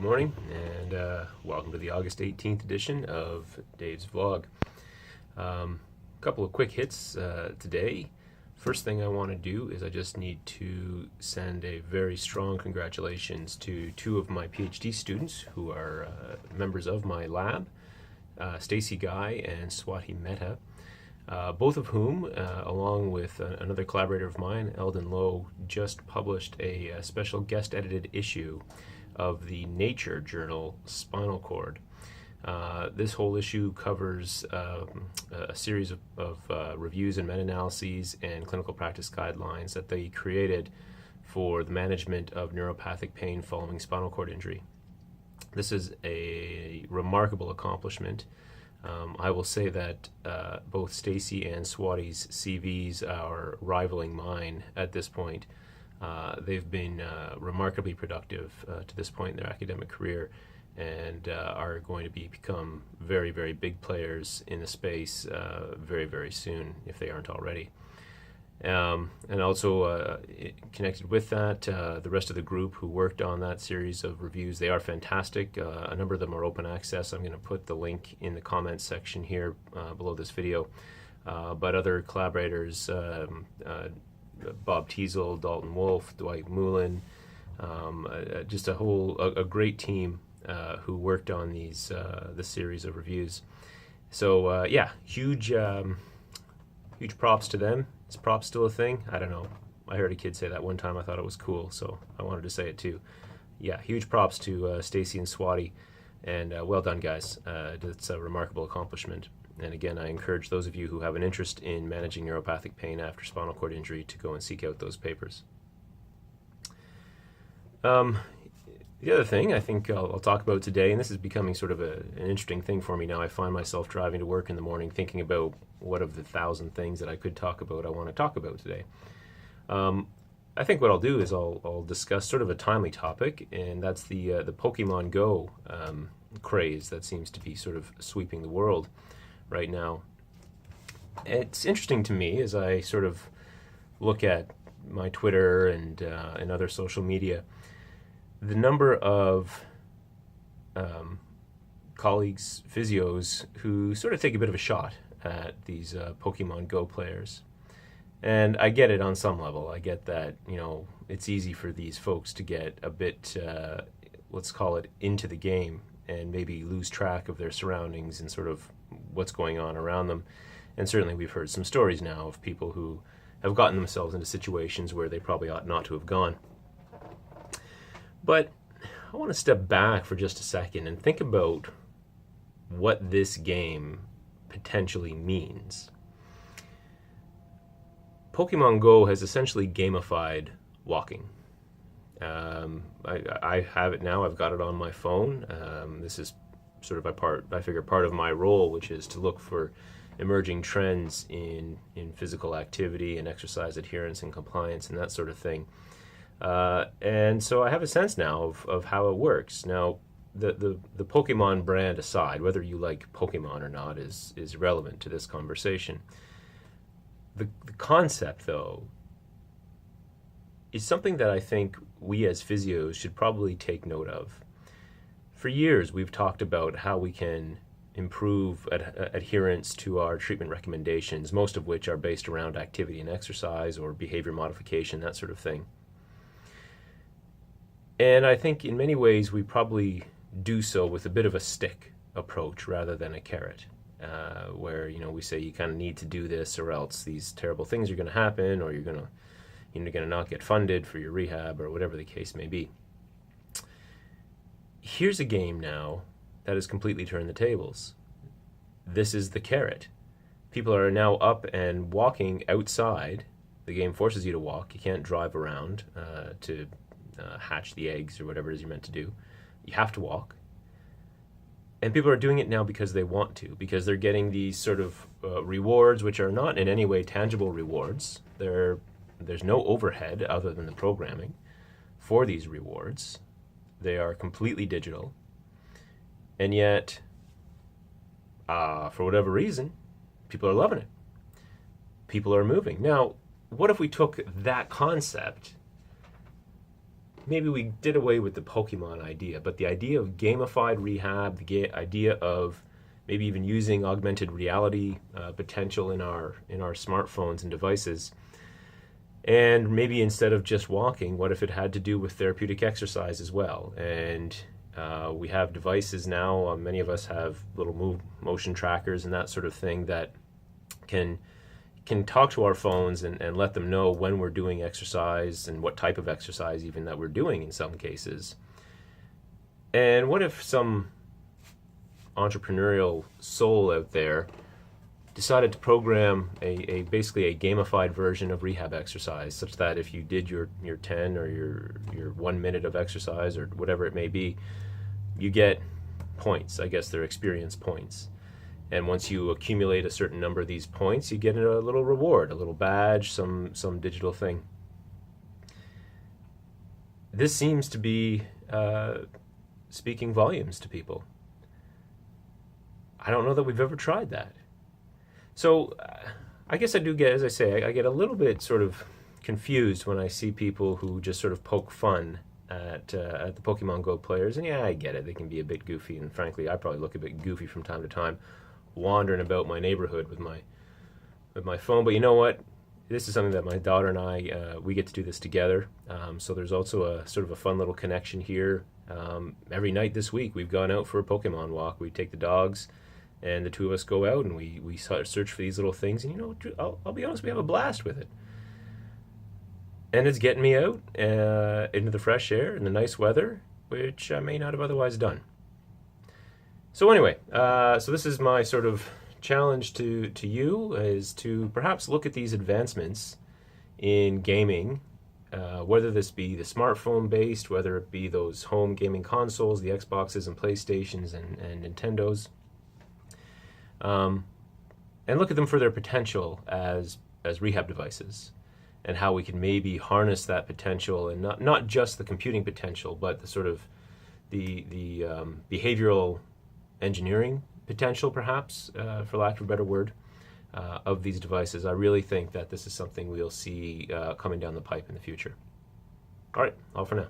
morning, and welcome to the August 18th edition of Dave's Vlog. A couple of quick hits today. First thing I want to do is I just need to send a very strong congratulations to two of my PhD students who are members of my lab, Stacy Guy and Swati Mehta. Both of whom, along with another collaborator of mine, Eldon Lowe, just published a special guest-edited issue of the Nature journal Spinal Cord. This whole issue covers a series of reviews and meta-analyses and clinical practice guidelines that they created for the management of neuropathic pain following spinal cord injury. This is a remarkable accomplishment. I will say that both Stacy and Swati's CVs are rivaling mine at this point. They've been remarkably productive to this point in their academic career and are going to become very, very big players in the space very, very soon, if they aren't already. And also connected with that, the rest of the group who worked on that series of reviews, they are fantastic. A number of them are open access. I'm going to put the link in the comments section here below this video. But other collaborators, Bob Teasel, Dalton Wolf, Dwight Moulin, just a great team who worked on this series of reviews. So yeah, huge props to them. Is props still a thing? I don't know. I heard a kid say that one time. I thought it was cool, so I wanted to say it too. Yeah, huge props to Stacy and Swati, and well done, guys. It's a remarkable accomplishment. And again, I encourage those of you who have an interest in managing neuropathic pain after spinal cord injury to go and seek out those papers. The other thing I think I'll talk about today, and this is becoming sort of an interesting thing for me now. I find myself driving to work in the morning thinking about what of the 1,000 things that I could talk about I want to talk about today. I think what I'll do is I'll discuss sort of a timely topic, and that's the Pokemon Go craze that seems to be sort of sweeping the world right now. It's interesting to me as I sort of look at my Twitter and other social media, the number of colleagues, physios, who sort of take a bit of a shot at these Pokemon Go players. And I get it on some level. I get that, it's easy for these folks to get a bit, let's call it, into the game and maybe lose track of their surroundings and sort of what's going on around them. And certainly we've heard some stories now of people who have gotten themselves into situations where they probably ought not to have gone. But I want to step back for just a second and think about what this game potentially means. Pokemon Go has essentially gamified walking. I have it now. I've got it on my phone. This is sort of part of my role, which is to look for emerging trends in physical activity and exercise adherence and compliance and that sort of thing. And so I have a sense now of how it works. Now, the Pokemon brand aside, whether you like Pokemon or not is relevant to this conversation. The concept, though, is something that I think we as physios should probably take note of. For years, we've talked about how we can improve adherence to our treatment recommendations, most of which are based around activity and exercise or behavior modification, that sort of thing. And I think in many ways we probably do so with a bit of a stick approach rather than a carrot, where we say you kind of need to do this or else these terrible things are going to happen, or you're going to not get funded for your rehab or whatever the case may be. Here's a game now that has completely turned the tables. This is the carrot. People are now up and walking outside. The game forces you to walk. You can't drive around to hatch the eggs or whatever it is you're meant to do. You have to walk. And people are doing it now because they want to, because they're getting these sort of rewards, which are not in any way tangible rewards. There's no overhead other than the programming for these rewards. They are completely digital. And yet, for whatever reason, people are loving it. People are moving. Now, what if we took that concept maybe we did away with the Pokemon idea, but the idea of gamified rehab, the idea of maybe even using augmented reality potential in our smartphones and devices. And maybe instead of just walking, what if it had to do with therapeutic exercise as well? And we have devices now. Many of us have little motion trackers and that sort of thing that can talk to our phones and let them know when we're doing exercise and what type of exercise even that we're doing in some cases. And what if some entrepreneurial soul out there decided to program basically a gamified version of rehab exercise, such that if you did your 10 or your 1 minute of exercise or whatever it may be, you get points. I guess they're experience points. And once you accumulate a certain number of these points, you get a little reward, a little badge, some digital thing. This seems to be speaking volumes to people. I don't know that we've ever tried that. So I guess I do get, as I say, I get a little bit sort of confused when I see people who just sort of poke fun at the Pokemon Go players. And yeah, I get it. They can be a bit goofy. And frankly, I probably look a bit goofy from time to time, wandering about my neighborhood with my phone. But you know what? This is something that my daughter and I, we get to do this together. So there's also a sort of a fun little connection here. Every night this week, we've gone out for a Pokemon walk. We take the dogs, and the two of us go out and we search for these little things. And you know, I'll be honest, we have a blast with it. And it's getting me out into the fresh air and the nice weather, which I may not have otherwise done. So anyway, so this is my sort of challenge to you, is to perhaps look at these advancements in gaming, whether this be the smartphone based, whether it be those home gaming consoles, the Xboxes and PlayStations and Nintendos, and look at them for their potential as rehab devices, and how we can maybe harness that potential, and not just the computing potential, but the sort of the behavioral engineering potential, perhaps, for lack of a better word, of these devices. I really think that this is something we'll see coming down the pipe in the future. All right, all for now.